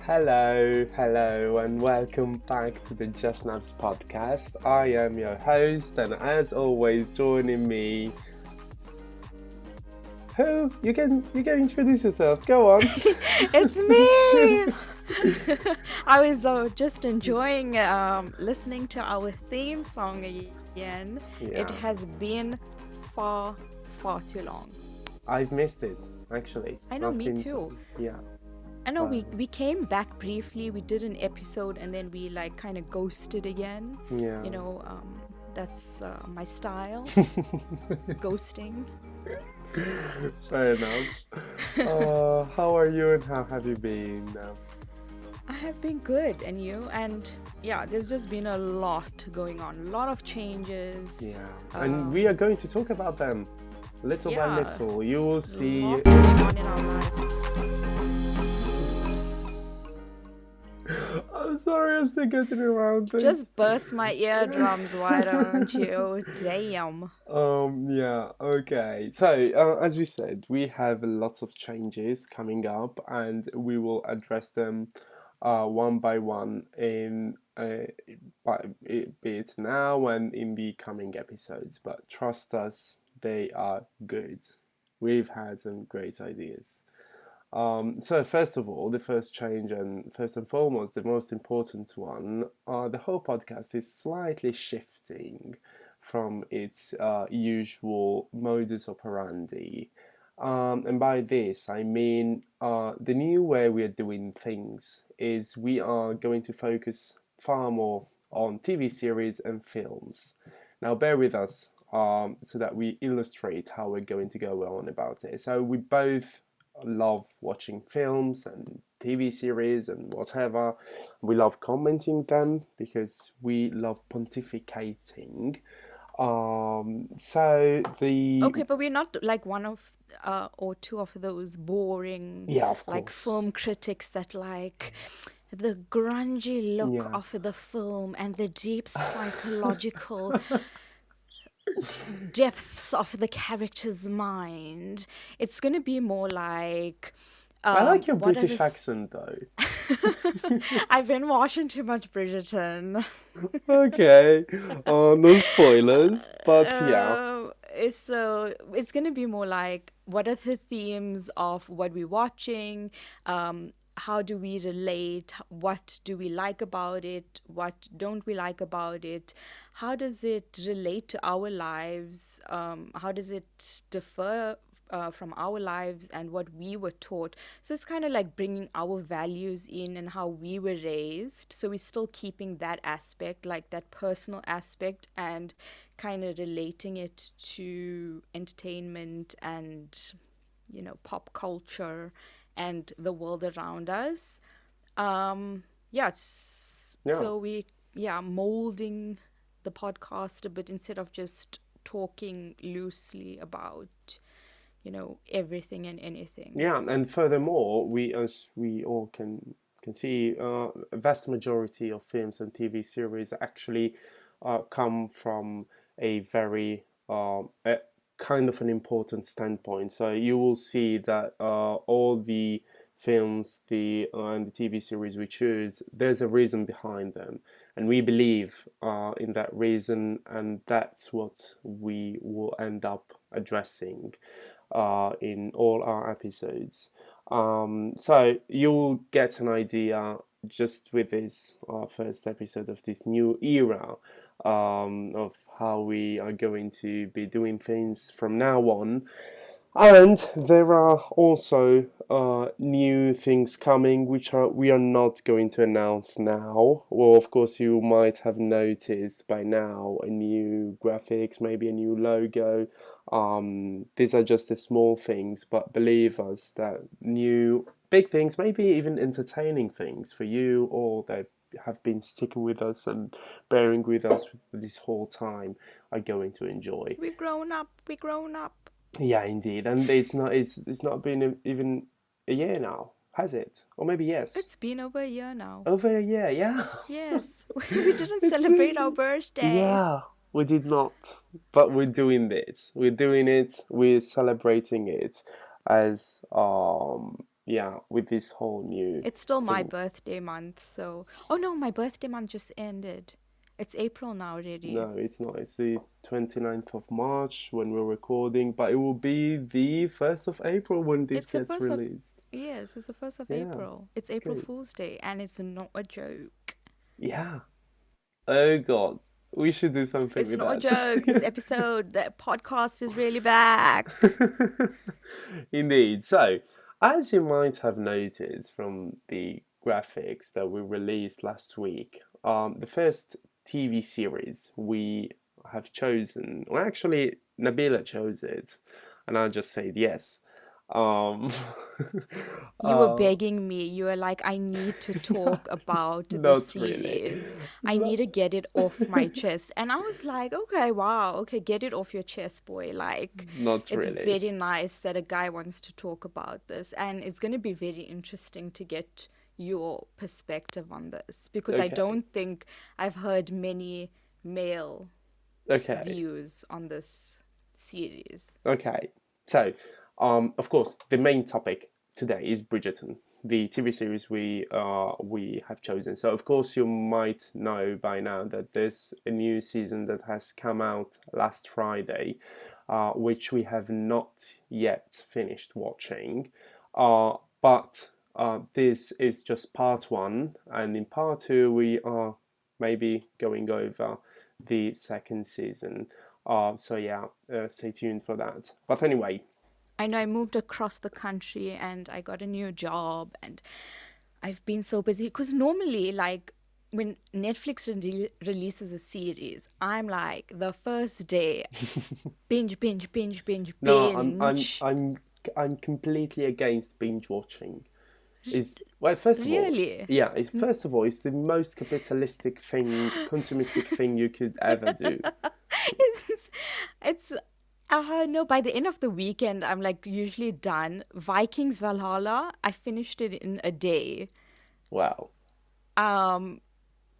Hello, and welcome back to the JustNabz Podcast. I am your host, and as always, joining me. Who? You can introduce yourself. Go on. It's me. I was just enjoying listening to our theme song again. Yeah. It has been far too long. I've missed it, actually. I know, me too. Yeah. I know we came back briefly. We did an episode and then we kind of ghosted again. Yeah. That's my style. Ghosting. Fair enough. How are you and how have you been, Nabz? I have been good, and you? And yeah, there's just been a lot going on, a lot of changes. Yeah, and we are going to talk about them little by little. You will see. Lots going on in our lives. I'm sorry, I'm still getting around this. Just burst my eardrums, why don't you? Damn. Yeah, okay. So, as we said, we have lots of changes coming up, and we will address them one by one be it now and in the coming episodes. But trust us, they are good. We've had some great ideas. So first of all, the first change and first and foremost, the most important one, the whole podcast is slightly shifting from its usual modus operandi. And by this, I mean the new way we are doing things is we are going to focus far more on TV series and films. Now, bear with us so that we illustrate how we're going to go on about it. So we both love watching films and TV series and whatever. We love commenting them because we love pontificating. Okay, but we're not like one of or two of those boring film critics that the grungy look of the film and the deep psychological depths of the character's mind. It's going to be more like... I like your British accent, though. I've been watching too much Bridgerton. Okay. No spoilers, but yeah. So it's going to be more like, what are the themes of what we're watching? How do we relate? What do we like about it? What don't we like about it? How does it relate to our lives? How does it differ from our lives and what we were taught? So it's kind of like bringing our values in and how we were raised. So we're still keeping that aspect, like that personal aspect, and kind of relating it to entertainment and, pop culture and the world around us. So we molding the podcast a bit instead of just talking loosely about everything and anything. Yeah, and furthermore, as we all can see, a vast majority of films and TV series actually come from a very kind of an important standpoint. So you will see that all the films and the TV series we choose, there's a reason behind them, and we believe in that reason, and that's what we will end up addressing in all our episodes. So you'll get an idea just with this first episode of this new era of how we are going to be doing things from now on. And there are also new things coming which we are not going to announce now. Well, of course, you might have noticed by now a new graphics, maybe a new logo. These are just the small things, but believe us that new big things, maybe even entertaining things for you, or that have been sticking with us and bearing with us this whole time, are going to enjoy. We're grown up. Yeah, indeed, and it's not been even a year now, has it? Or maybe yes. It's been over a year now. Over a year, yeah. Yes, we didn't celebrate our birthday. Yeah, we did not, but we're doing it. We're doing it. We're celebrating it as yeah, with this whole new It's still my thing. birthday month, so. Oh no, my birthday month just ended. It's April now already. No, it's not. It's the 29th of March when we're recording, but it will be the 1st of April when this It's the gets 1st of. released. Yes, it's the 1st of Yeah, April. It's April good. Fool's Day, and it's not a joke. Yeah. Oh God, we should do something It's with not a joke. This that. episode, the podcast is really back. Indeed. So, as you might have noticed from the graphics that we released last week, the first TV series we have chosen, well, actually, Nabila chose it, and I just said yes. Um, You were uh, begging me. You were like, I need to talk about the not really. series. I need Not, to get it off my chest. And I was like, okay, wow, okay, get it off your chest, boy. Like, not it's really. very nice that a guy wants to talk about this. And it's going to be very interesting to get your perspective on this because I Okay. don't think I've heard many male Okay. views on this series. Okay. So, of course, the main topic today is Bridgerton, the TV series we have chosen. So, of course, you might know by now that there's a new season that has come out last Friday, which we have not yet finished watching. But this is just part one, and in part two, we are maybe going over the second season. So yeah, stay tuned for that. But anyway, I know I moved across the country and I got a new job and I've been so busy because normally, like, when Netflix releases a series, I'm like the first day binge, binge, binge, binge, no, I'm binge. I'm I'm completely against binge watching. Is well, first of all, Really? yeah. First of all, it's the most capitalistic thing, consumeristic thing you could ever do. it's it's no, by the end of the weekend I'm like usually done. Vikings Valhalla, I finished it in a day. Wow. Um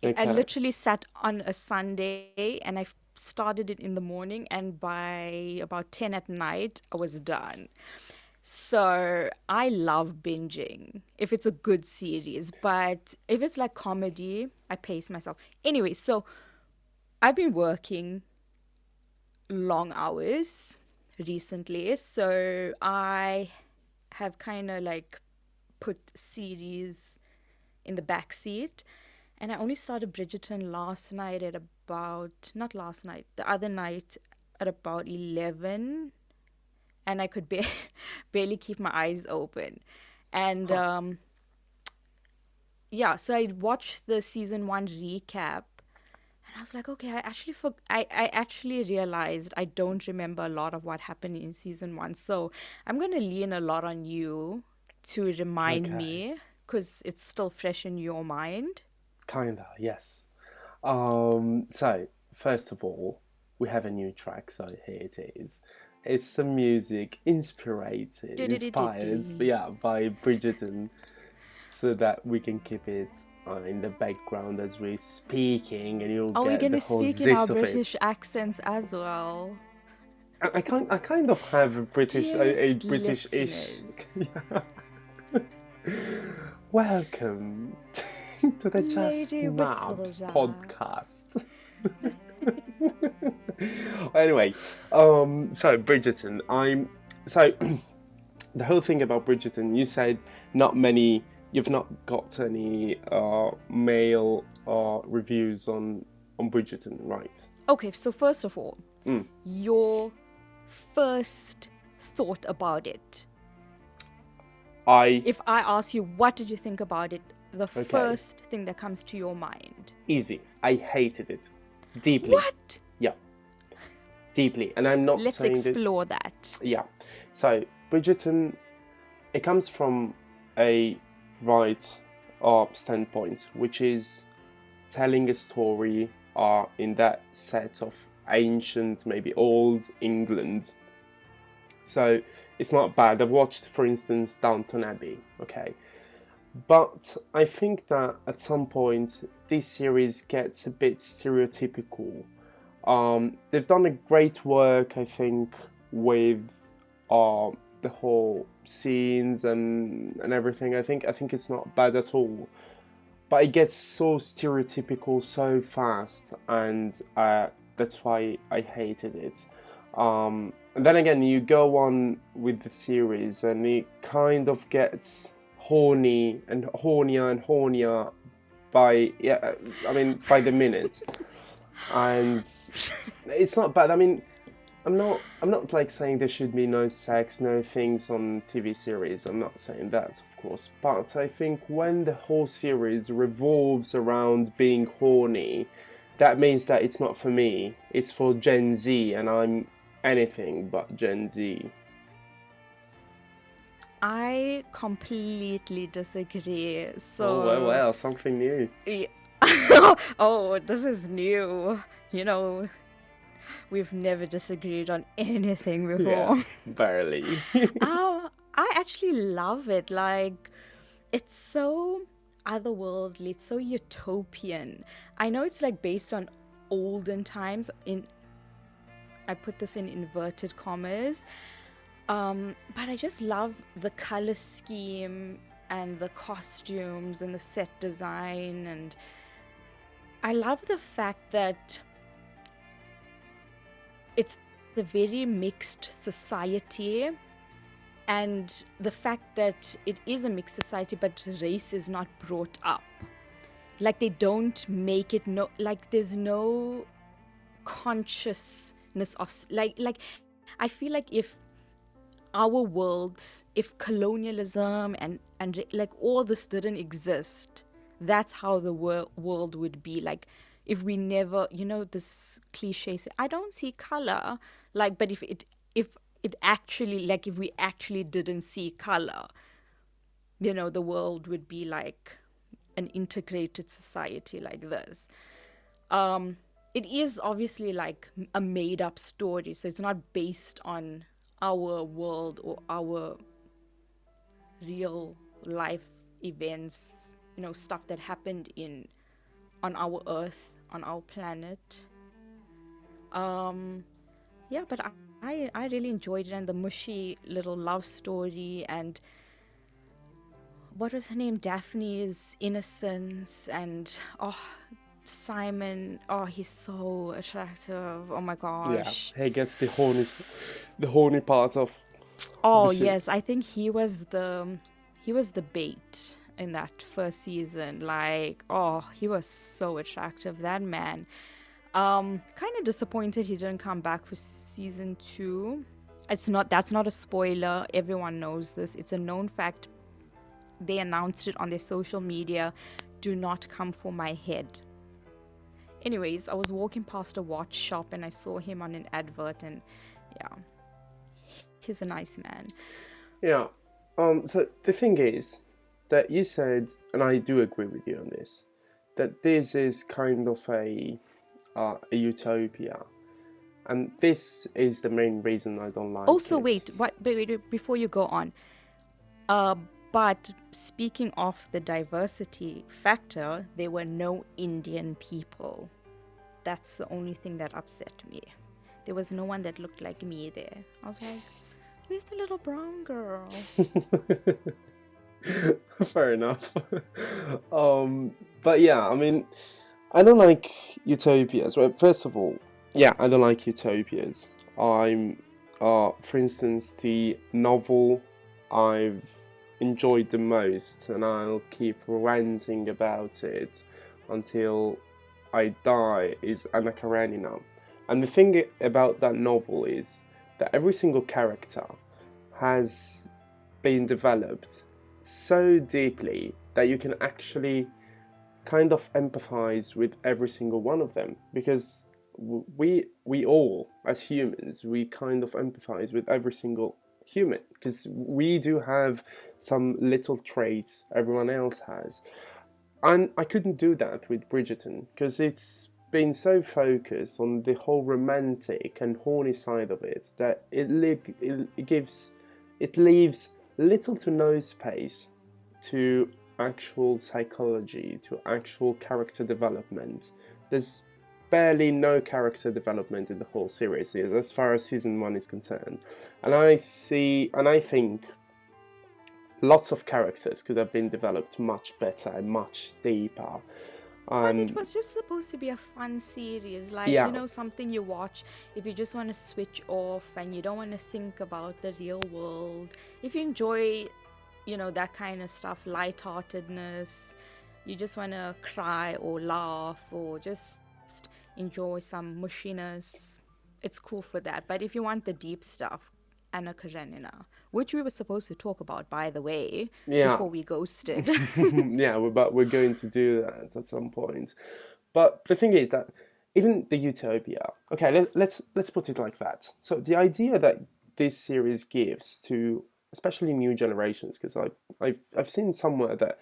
I Okay. literally sat on a Sunday and I started it in the morning, and by about 10 at night, I was done. So I love binging if it's a good series, but if it's like comedy, I pace myself. Anyway, so I've been working long hours recently, so I have kind of like put series in the back seat. And I only started Bridgerton last night at about, not last night, the other night at about 11. And I could barely keep my eyes open. And Huh. yeah, so I watched the season one recap. And I was like, okay, I actually realized I don't remember a lot of what happened in season one. So I'm going to lean a lot on you to remind Okay. me because it's still fresh in your mind. Kinda. Yes. So first of all, we have a new track. So here it is. It's some music inspired, Du-du-du-du-du. yeah, by Bridgerton, so that we can keep it in the background as we're speaking, and you'll Are we get going the to whole speak in our gist of it. British accents as well? I kind of have a Dearest British-ish. listeners, Welcome to the Just Lady Nabz Whistledown. Podcast. Anyway, so Bridgerton, so the whole thing about Bridgerton. You said you've not got any male reviews on Bridgerton, right? Okay, so first of all, Mm. your first thought about it. I If I ask you, what did you think about it? The Okay. first thing that comes to your mind. Easy. I hated it deeply. What? Yeah, deeply. And I'm not Let's saying this. explore that. Yeah. So Bridgerton, it comes from a right standpoint, which is telling a story in that set of ancient, maybe old England. So it's not bad. I've watched, for instance, Downton Abbey, okay? But I think that at some point this series gets a bit stereotypical. They've done a great work, I think, with the whole scenes and everything. I think it's not bad at all, but it gets so stereotypical so fast, and that's why I hated it. And then again, you go on with the series, and it kind of gets horny and hornier and hornier by the minute, and it's not bad. I mean, I'm not like saying there should be no sex, no things on TV series. I'm not saying that, of course. But I think when the whole series revolves around being horny, that means that it's not for me. It's for Gen Z, and I'm anything but Gen Z. I completely disagree. Oh, well, So, well, something new. yeah. Oh, this is new. You know, we've never disagreed on anything Yeah, before. barely. I actually love it. Like, it's so otherworldly, it's so utopian. I know it's like based on olden times. I put this in inverted commas. But I just love the color scheme and the costumes and the set design, and I love the fact that it's a very mixed society, and the fact that it is a mixed society but race is not brought up. Like, they don't make it, no, like there's no consciousness of like I feel like if our world, if colonialism and like all this didn't exist, that's how the world would be. Like, if we never, this cliche say, I don't see color, like, but if actually, like, if we actually didn't see color, the world would be like an integrated society like this. It is obviously like a made up story, so it's not based on our world or our real life events, stuff that happened on our earth, on our planet. Yeah, but I really enjoyed it, and the mushy little love story, and what was her name, Daphne's innocence, and Simon, he's so attractive. Oh my Yeah, gosh. he gets the horny part of Oh the yes, series. I think he was the bait in that first season. Like, he was so attractive, that man. Kind of disappointed he didn't come back for season 2. That's not a spoiler. Everyone knows this. It's a known fact. They announced it on their social media. Do not come for my head. Anyways, I was walking past a watch shop and I saw him on an advert, and yeah, he's a nice man. Yeah. So the thing is that you said, and I do agree with you on this, that this is kind of a utopia, and this is the main reason I don't like Also, it. wait, before you go on. But speaking of the diversity factor, there were no Indian people. That's the only thing that upset me. There was no one that looked like me there. I was like, where's the little brown girl? Fair enough. But yeah, I mean, I don't like utopias. Well, first of all, yeah, I don't like utopias. For instance, the novel I've enjoyed the most, and I'll keep ranting about it until I die, is Anna Karenina. And the thing about that novel is that every single character has been developed so deeply that you can actually kind of empathize with every single one of them, because we all, as humans, we kind of empathize with every single human, because we do have some little traits everyone else has. And I couldn't do that with Bridgerton, because it's been so focused on the whole romantic and horny side of it that it leaves little to no space to actual psychology, to actual character development. There's barely no character development in the whole series, as far as season 1 is concerned. And I think lots of characters could have been developed much better and much deeper. But it was just supposed to be a fun series, like, Yeah. you know, something you watch if you just want to switch off and you don't want to think about the real world. If you enjoy, you know, that kind of stuff, lightheartedness, you just want to cry or laugh or just enjoy some mushiness, it's cool for that. But if you want the deep stuff, Anna Karenina, which we were supposed to talk about, by the way, before we ghosted. Yeah, but we're going to do that at some point. But the thing is that even the utopia, okay, let's put it like that. So the idea that this series gives to especially new generations, because I've seen somewhere that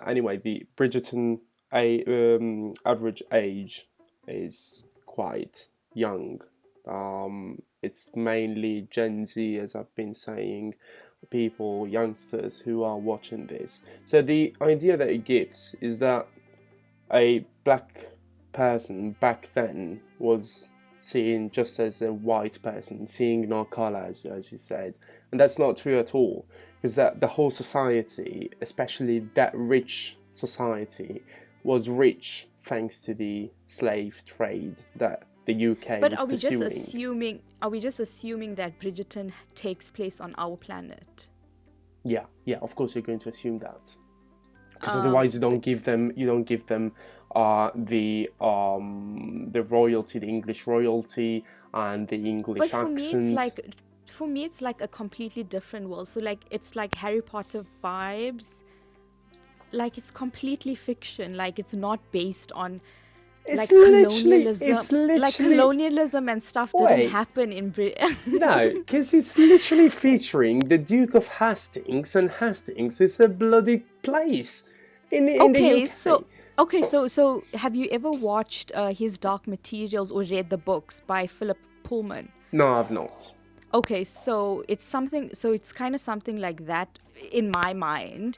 anyway, the Bridgerton average age is quite young. It's mainly Gen Z, as I've been saying, people, youngsters who are watching this. So the idea that it gives is that a black person back then was seen just as a white person, seeing no color, as you said. And that's not true at all, because that the whole society, especially that rich society, was rich thanks to the slave trade that the UK But was are we pursuing. just assuming that Bridgerton takes place on our planet? Yeah, of course you're going to assume that, because otherwise you don't give them the royalty, the English royalty, and the English accent. For me it's like a completely different world. So like it's like Harry Potter vibes. Like it's completely fiction. Like it's not based on colonialism and stuff didn't happen in Britain. No, because it's literally featuring the Duke of Hastings, and Hastings is a bloody place in the UK. So have you ever watched his Dark Materials or read the books by Philip Pullman? No, I've not. Okay, so it's kind of something like that in my mind.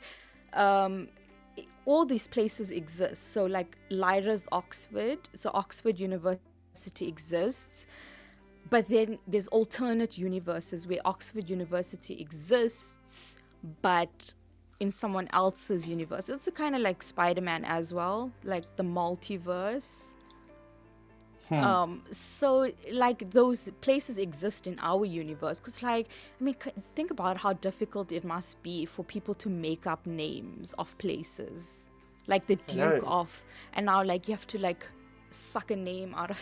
All these places exist. So like Lyra's Oxford, so Oxford University exists, but then there's alternate universes where Oxford University exists, but in someone else's universe. It's kind of like Spider-Man as well, like the multiverse. So like those places exist in our universe, because like, I mean, think about how difficult it must be for people to make up names of places, like the Duke of, and now like you have to like suck a name out of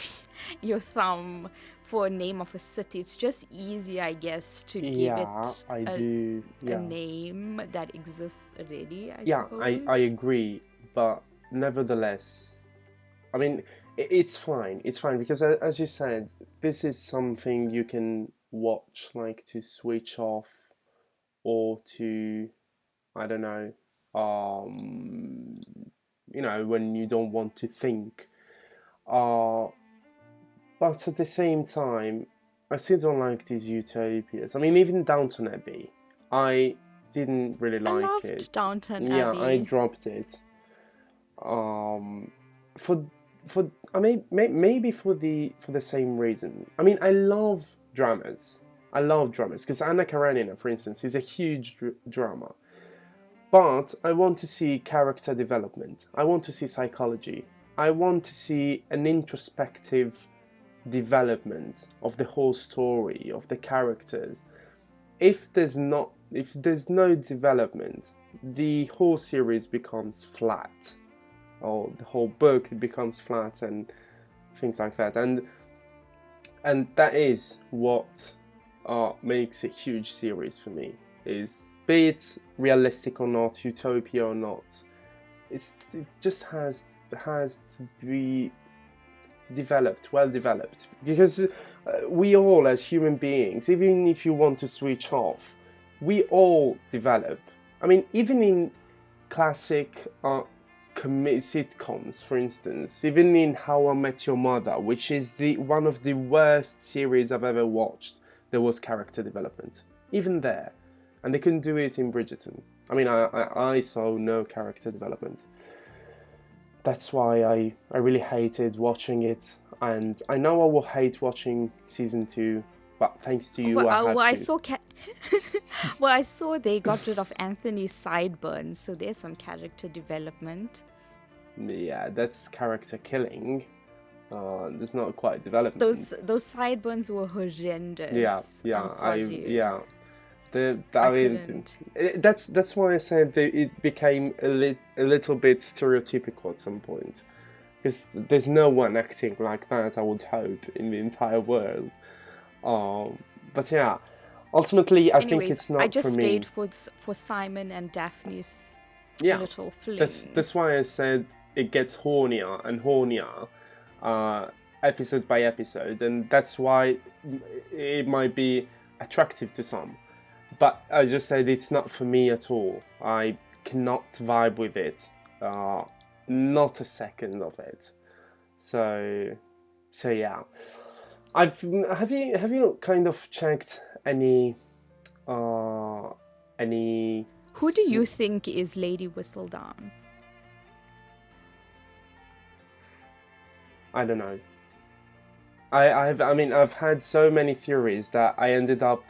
your thumb for a name of a city. It's just easy, I guess, to give it a name that exists already, I suppose. I agree, but nevertheless, I mean, it's fine, because as you said, this is something you can watch like to switch off, or to, I don't know, you know, when you don't want to think. But at the same time, I still don't like these utopias. I mean, even Downton Abbey, I didn't really like it. I loved Downton Abbey. Yeah, I dropped it. I mean, maybe for the same reason. I mean, I love dramas because Anna Karenina, for instance, is a huge drama. But I want to see character development. I want to see psychology. I want to see an introspective development of the whole story, of the characters. If there's no development, the whole series becomes flat, or the whole book becomes flat, and things like that. And that is what makes a huge series for me. Is, be it realistic or not, utopia or not, it just has to be well developed, because we all, as human beings, even if you want to switch off, we all develop. I mean, even in classic sitcoms, for instance, even in How I Met Your Mother, which is one of the worst series I've ever watched, there was character development. Even there. And they couldn't do it in Bridgerton. I mean, I saw no character development. that's why I really hated watching it, and I know I will hate watching season 2, but thanks to you, I have to. Well, I saw they got rid of Anthony's sideburns, so there's some character development. Yeah, that's character killing. There's not quite development. Those sideburns were horrendous. Yeah, I'm sorry. I mean, that's why I said that it became a little bit stereotypical at some point, because there's no one acting like that, I would hope, in the entire world. But yeah, ultimately, I think it's not for me. I just stayed for Simon and Daphne's little fling. That's why I said it gets hornier and hornier, episode by episode, and that's why it might be attractive to some. But I just said it's not for me at all. I cannot vibe with it, not a second of it. So yeah. Have you kind of checked any? Who do you think is Lady Whistledown? I don't know. I've had so many theories that I ended up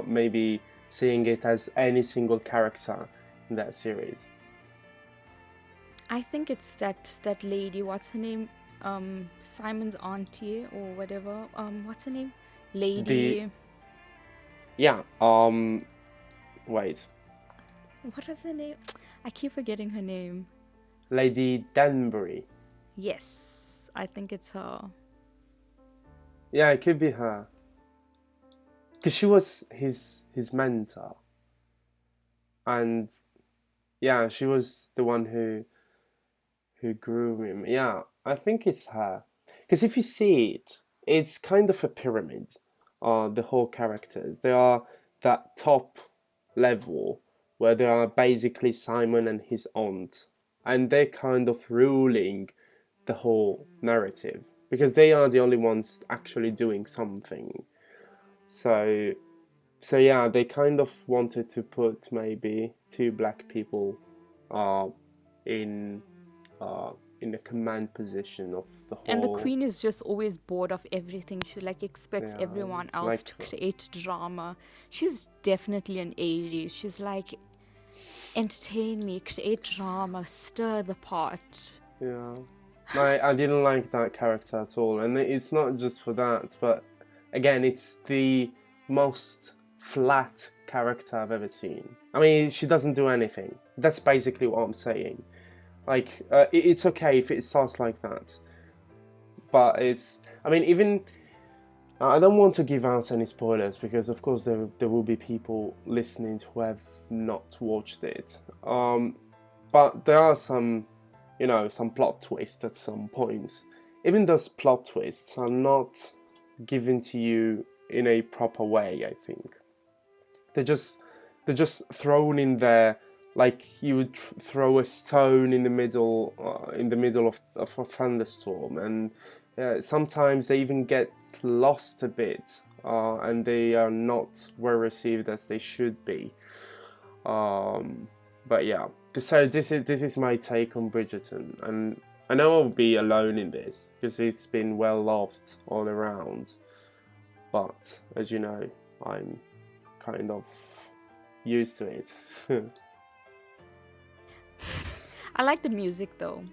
maybe seeing it as any single character in that series. I think it's that lady. What's her name? Simon's auntie or whatever. What's her name? Lady. Wait. What is her name? I keep forgetting her name. Lady Danbury. Yes, I think it's her. Yeah, it could be her. Because she was his mentor. And yeah, she was the one who grew him. Yeah, I think it's her. Because if you see it, it's kind of a pyramid. The whole characters. They are that top level where they are basically Simon and his aunt. And they're kind of ruling the whole narrative. Because they are the only ones actually doing something. So yeah, they kind of wanted to put maybe 2 black people in a command position of the whole. And the queen is just always bored of everything. She expects everyone else to create drama. She's definitely an Aries. She's like, entertain me, create drama, stir the pot. Yeah. I didn't like that character at all, and it's not just for that, but again, it's the most flat character I've ever seen. I mean, she doesn't do anything. That's basically what I'm saying. Like, it's okay if it starts like that, but even I don't want to give out any spoilers, because of course there will be people listening who have not watched it. But there are some plot twists at some points. Even those plot twists are not given to you in a proper way, I think. They're just thrown in there like you would throw a stone in the middle of a thunderstorm, and sometimes they even get lost a bit, and they are not well received as they should be. But yeah, so this is my take on Bridgerton, and I know I'll be alone in this because it's been well loved all around. But as you know, I'm kind of used to it. I like the music though.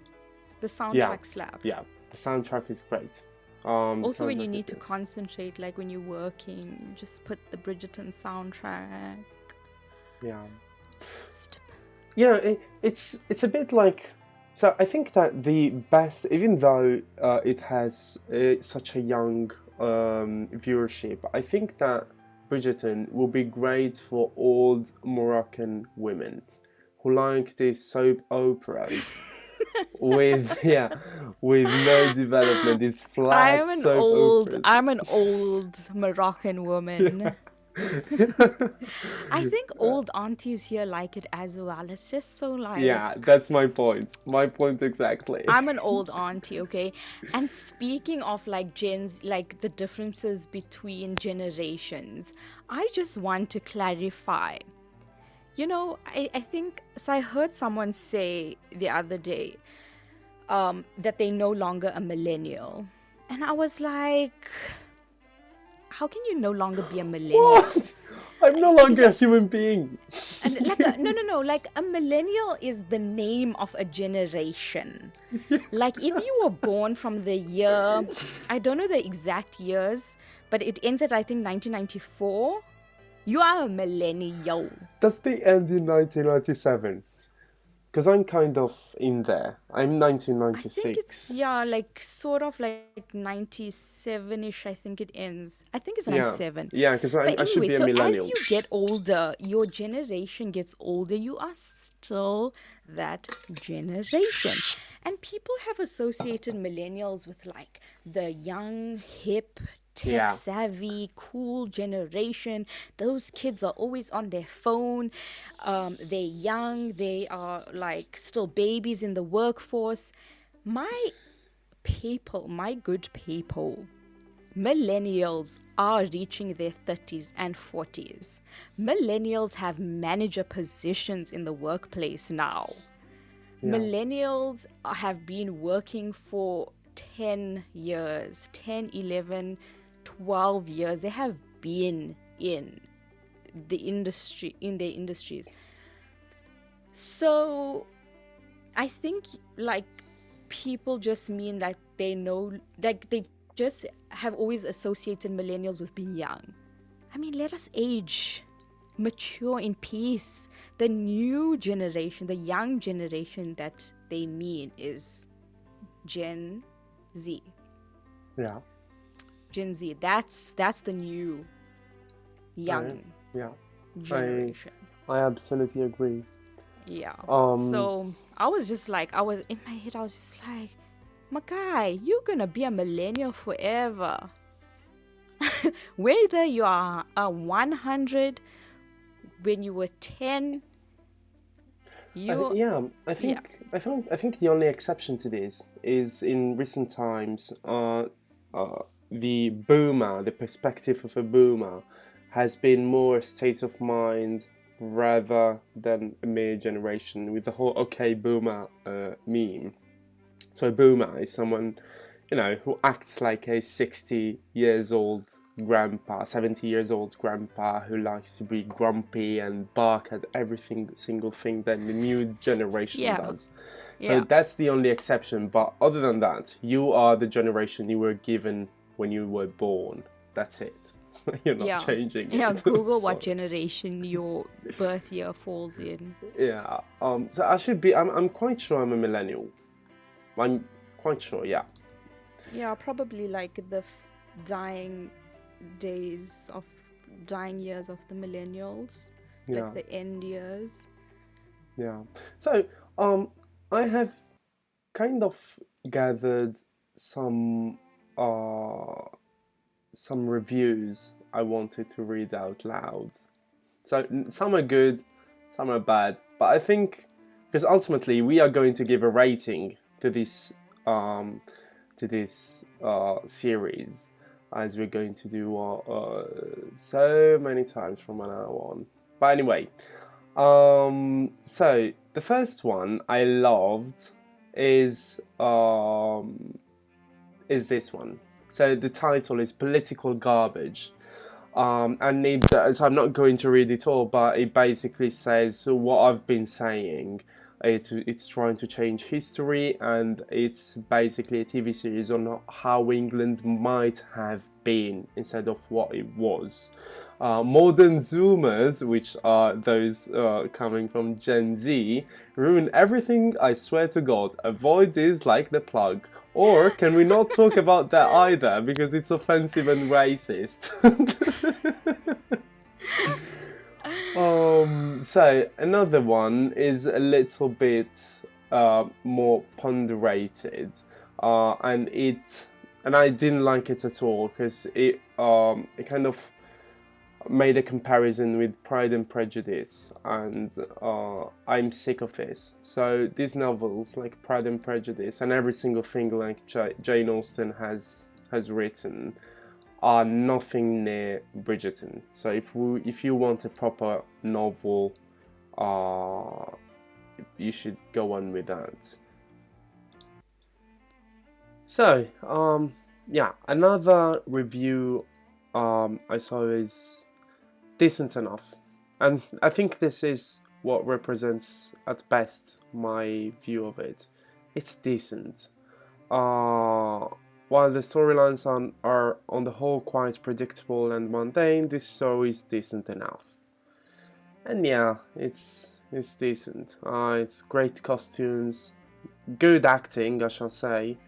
The soundtrack slapped. Yeah, the soundtrack is great. Also, when you need to concentrate, like when you're working, just put the Bridgerton soundtrack. Yeah. Yeah, it's a bit like. So I think that the best, even though it has such a young viewership, I think that Bridgerton will be great for old Moroccan women who like these soap operas with no development. These flat soap operas. I'm an old Moroccan woman. I think old aunties here like it as well. It's just so like... Yeah, that's my point. My point exactly. I'm an old auntie, okay? And speaking of like gens, like the differences between generations, I just want to clarify. You know, I think... So I heard someone say the other day, that they're no longer a millennial. And I was like, how can you no longer be a millennial? What? I'm no longer a human being. And no, like a millennial is the name of a generation. Like if you were born from the year, I don't know the exact years, but it ends at I think 1994, you are a millennial. Does they end in 1997? Because I'm kind of in there. I'm I think it's 1996. like sort of like 97ish. I think it ends. I think it's Yeah, 97. yeah, because But I should anyway, be a so as millennial. you get older, your generation gets older, you are still that generation. And people have associated millennials with like the young, hip, tech Yeah, savvy, cool generation. Those kids are always on their phone. They're young. They are like still babies in the workforce. My my good people, millennials are reaching their 30s and 40s. Millennials have manager positions in the workplace now. yeah, Millennials have been working for 10 years, 10, 11, 12 years. They have been in the industry, in their industries. So I think like people just mean that they know, like they just have always associated millennials with being young. I mean, let us age, mature in peace. The new generation, the young generation that they mean is Gen Z. yeah. Gen Z. That's the new young Yeah, generation. I absolutely agree. Yeah. Um, So I was just like, I was in my head, I was just like, my guy, you're gonna be a millennial forever. Whether you are a 100 when you were 10, you, yeah, yeah. I think the only exception to this is in recent times, the boomer, the perspective of a boomer, has been more state of mind rather than a mere generation. With the whole "okay, boomer" meme. So a boomer is someone, who acts like a 60 years old grandpa, 70 years old grandpa who likes to be grumpy and bark at everything single thing that the new generation Yeah. does. So Yeah. that's the only exception. But other than that, you are the generation you were given when you were born. That's it. You're not Yeah. changing Yeah. it. Google what So, generation your birth year falls in. yeah. So I'm quite sure I'm a millennial. I'm quite sure, yeah. Yeah, probably like the dying days of dying years of the millennials, Yeah. like the end years. Yeah. So, I have kind of gathered some uh some reviews I wanted to read out loud. So some are good, some are bad, but I think because ultimately we are going to give a rating to this series, as we're going to do so many times from now on. But anyway, so the first one I loved is this one. So the title is Political Garbage. So I'm not going to read it all, but it basically says so what I've been saying. It's trying to change history, and it's basically a TV series on how England might have been instead of what it was. Modern Zoomers, which are those coming from Gen Z, ruin everything, I swear to God. Avoid this like the plug. Or can we not talk about that either because it's offensive and racist? So another one is a little bit more ponderated, and I didn't like it at all because it kind of made a comparison with Pride and Prejudice, and I'm sick of this. So these novels like Pride and Prejudice and every single thing like Jane Austen has written are nothing near Bridgerton. So if you want a proper novel, you should go on with that. So, yeah, another review I saw is decent enough. And I think this is what represents at best my view of it. It's decent. While the storylines are on the whole quite predictable and mundane, this show is decent enough. And yeah, it's decent. It's great costumes, good acting, I shall say.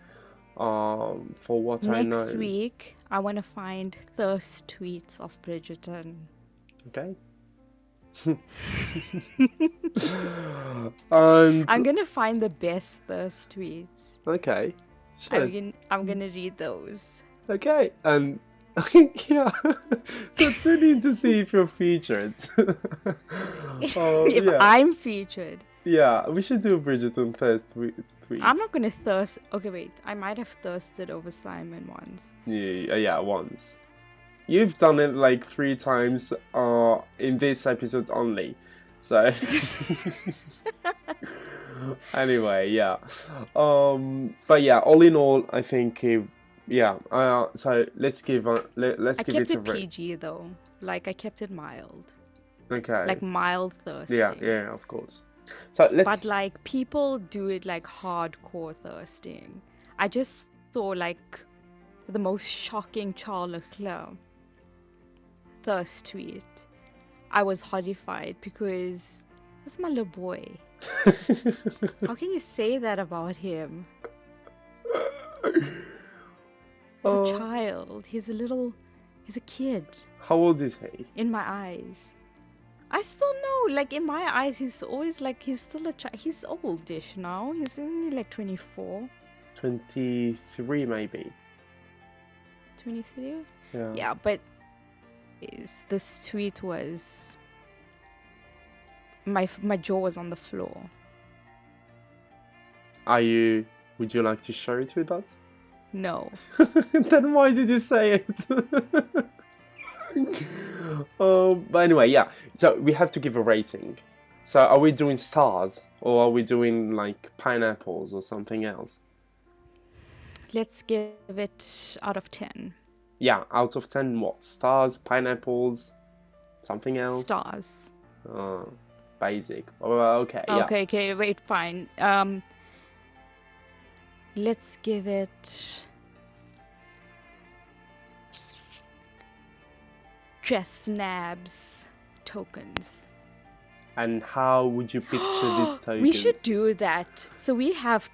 For what I know. Next week, I want to find thirst tweets of Bridgerton. Okay. And I'm gonna find the best thirst tweets. okay, sure. I'm gonna read those. Okay, and yeah, so tune in to see if you're featured. If yeah. I'm featured. Yeah, we should do a Bridgerton first tweet. I'm not gonna thirst. Okay, wait. I might have thirsted over Simon once. Yeah, once. You've done it like 3 times in this episode only. So anyway, yeah. But yeah, all in all, I think so let's give let's I give kept it a it rate. PG though. Like I kept it mild. Okay. Like mild thirsting. Yeah, of course. So let's. But like people do it like hardcore thirsting. I just saw like the most shocking Charles Leclerc thirst tweet. I was horrified because that's my little boy. How can you say that about him? He's a child. He's a kid. How old is he? In my eyes. I still know, like in my eyes, he's always like, he's still a child. He's oldish now. He's only like 24. 23 maybe. 23? Yeah. Yeah, but this tweet was, my jaw was on the floor. Would you like to share it with us? No. Then why did you say it? But anyway, yeah. So we have to give a rating. So are we doing stars or are we doing like pineapples or something else? Let's give it out of 10. Yeah, out of 10 what? Stars, pineapples, something else? Stars. Basic. Okay, yeah. Okay, wait, fine. Let's give it JustNabz tokens. And how would you picture this token? We should do that. So we have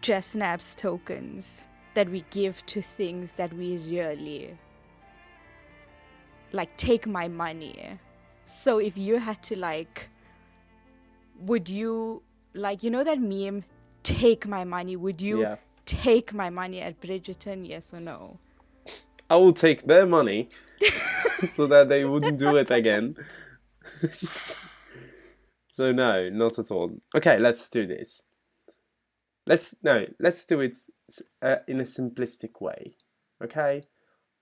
JustNabz tokens that we give to things that we really like. Take my money. So if you had to like, would you like, you know that meme, take my money? Would you take my money at Bridgerton? Yes or no? I will take their money so that they wouldn't do it again. So no, not at all. Okay, let's do this. Let's do it in a simplistic way. Okay?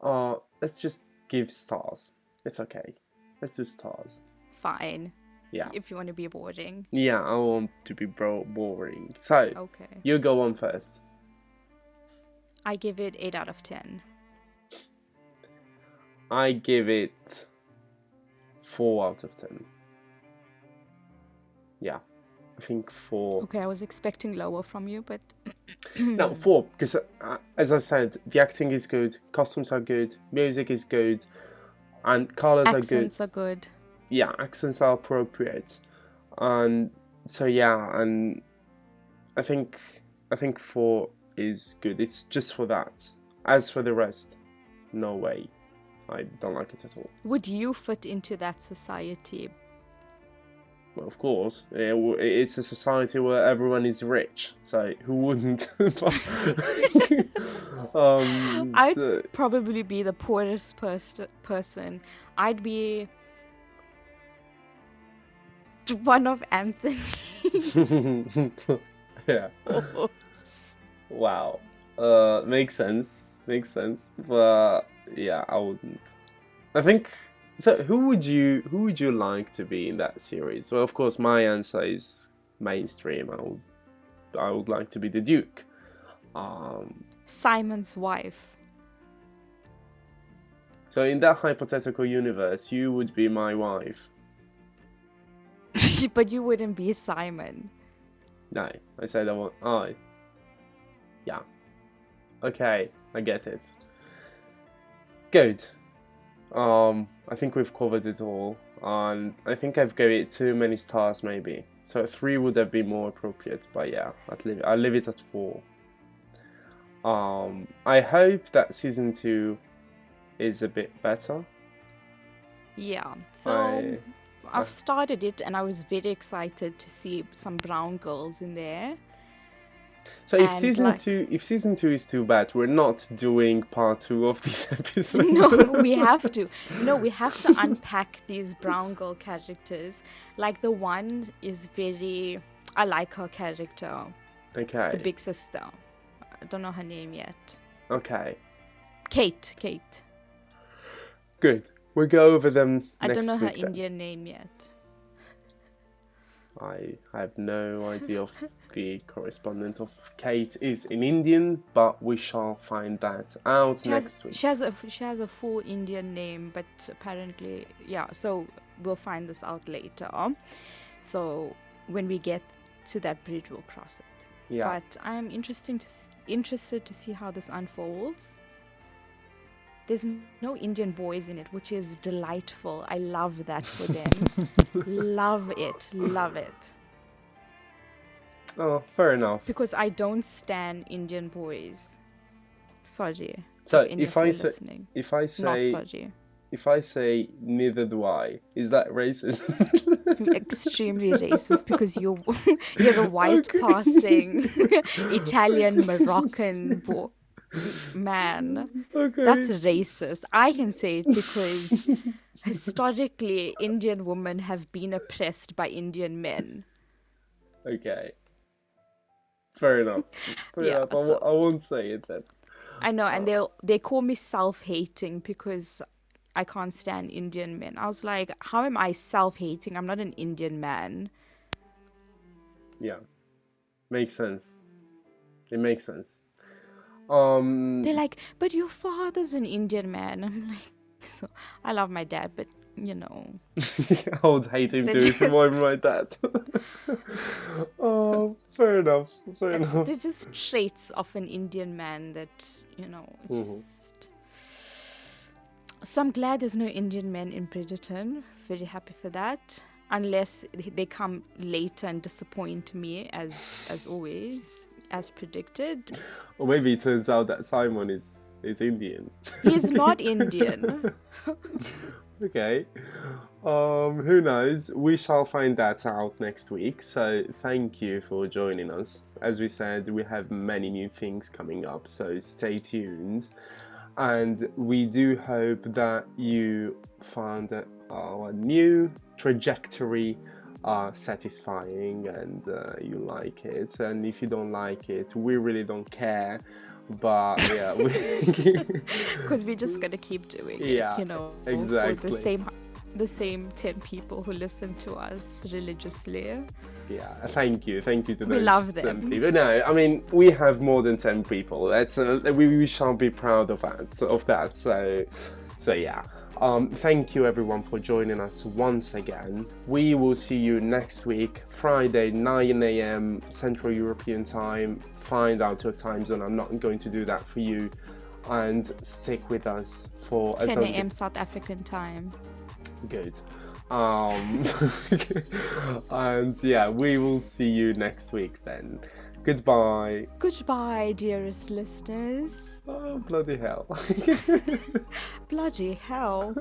Let's just give stars. It's okay. Let's do stars. Fine. Yeah. If you want to be boring. Yeah, I want to be boring. So, okay. You go on first. I give it 8 out of 10. I give it 4 out of 10. Yeah, I think 4. Okay, I was expecting lower from you, but... No, 4, because as I said, the acting is good, costumes are good, music is good, and colors are good. Accents are good. Yeah, accents are appropriate. And so yeah, and I think 4 is good. It's just for that. As for the rest, no way. I don't like it at all. Would you fit into that society? Well, of course. It's a society where everyone is rich, so who wouldn't? I'd probably be the poorest person. I'd be one of Anthony's. Yeah. Wow. Makes sense. But yeah, I wouldn't. I think so. Who would you like to be in that series? Well, of course, my answer is mainstream. I would like to be the Duke. Simon's wife. So in that hypothetical universe, you would be my wife. But you wouldn't be Simon. No, I said I want. I. Yeah. Okay, I get it. Good. I think we've covered it all. And I think I've given it too many stars, maybe. So 3 would have been more appropriate. But yeah, I'll leave it at 4. I hope that season 2 is a bit better. Yeah. So I've started it, and I was very excited to see some brown girls in there. So if season 2 is too bad, we're not doing part 2 of this episode. No, we have to. No, we have to unpack these brown girl characters. Like the one is very. I like her character. Okay. The big sister. I don't know her name yet. Okay. Kate. Good. We'll go over them next week. I don't know her then. Indian name yet. I have no idea if the correspondent of Kate is in Indian, but we shall find that out next week. She has a full Indian name, but apparently, yeah. So we'll find this out later. So when we get to that bridge, we'll cross it. Yeah. But I'm interested to see how this unfolds. There's no Indian boys in it, which is delightful. I love that for them. Love it. Oh, fair enough. Because I don't stan Indian boys. Sorry. So if I say neither do I, is that racist? Extremely racist, because you're a white passing Italian Moroccan man. Okay. That's racist. I can say it because historically Indian women have been oppressed by Indian men. Okay. Fair enough. I won't say it then. I know, and they call me self-hating because I can't stand Indian men. I was like, how am I self-hating? I'm not an Indian man. Yeah. Makes sense. It makes sense. They're like, but your father's an Indian man. I'm like, so I love my dad, but you know. I would hate him too if he were my dad. Oh, fair enough. They're just traits of an Indian man that, you know, just... So I'm glad there's no Indian men in Bridgerton. Very happy for that. Unless they come later and disappoint me, as always, as predicted. Or maybe it turns out that Simon is Indian. He's not Indian. Okay. Who knows? We shall find that out next week. So thank you for joining us. As we said, we have many new things coming up, so stay tuned. And we do hope that you found our new trajectory satisfying and you like it. And if you don't like it, we really don't care. But yeah, because we're just gonna keep doing it. Yeah, you know, exactly. For the same 10 people who listen to us religiously. Yeah, thank you to those we love 10 them. people. No, I mean, we have more than 10 people. That's we shall be proud of that. So yeah. Thank you everyone for joining us once again. We will see you next week, Friday, 9 a.m. Central European Time. Find out your time zone. I'm not going to do that for you. And stick with us for 10 a.m. South African time. Good. And yeah, we will see you next week then. Goodbye. Goodbye, dearest listeners. Oh, bloody hell. Bloody hell.